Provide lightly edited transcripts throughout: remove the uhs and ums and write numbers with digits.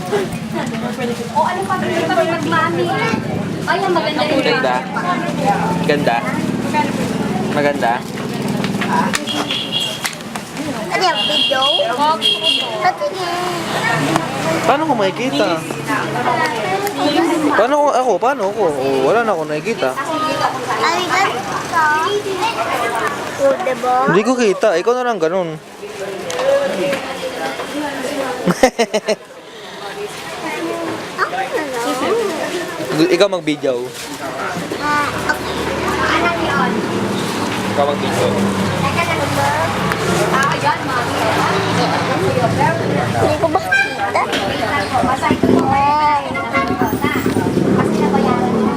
O ano pa rin pa rin magmami? Ay, ang maganda rin. Ganda. Ganda. Maganda. Ano yung video? Pati nga. Paano ko makikita? Paano ako? Paano ako? Oh, wala na ako nakikita. Ay, ganito. O, diba? Hindi ko kita. Ikaw na lang ganun. Ako na lang. Ikaw mag-video. Okay. Ano yun? Ikaw mag-video. Yan, mami. Hindi ko ba kita? Masay ko po kayo. Kasi nabayaran niya.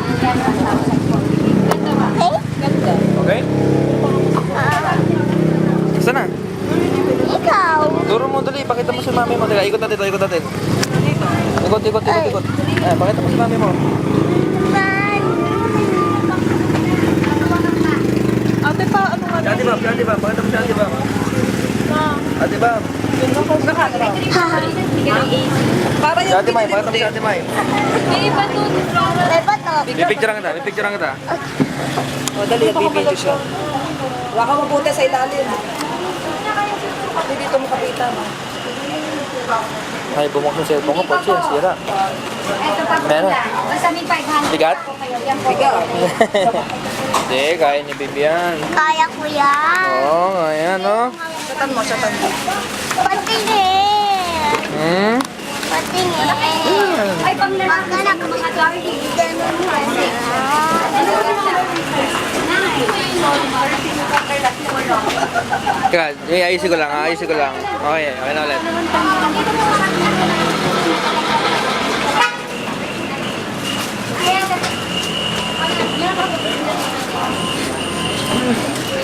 Okay? Saan na? Ikaw. Turo mo dali. Pakita mo si mami mo. Teka, ikot natin ito. Ikot natin. Ikot. Eh, pakita mo si mami mo. Ate pa, ano nga? Ate Bam. Pakita mo si Ate Bam. Ate Bam. Para Si yung Ate May. Pakita mo si Ate May. May bato. Pipicturean kita. O, dali, bibidyo siya. Wala ka mabuti sa ilalim. Hindi dito makapitan. Ay, bumok ng cellphone ko. Pag siya, sira. Ito pa po Meron. lang. Basta may 500. Bigat? Yan po. Bigat. Hindi, kaya ni Bibian. Kaya ko yan. Oo, ayan, no? Satan mo. Patingin. Hmm? Patingin. Ay, pang lalaki. Magkanak Mga Darlie. ganun kasi. Teka, ayusin ko lang. Okay na ulit.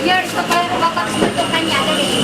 Years, kapag bapak dito kanya, dali.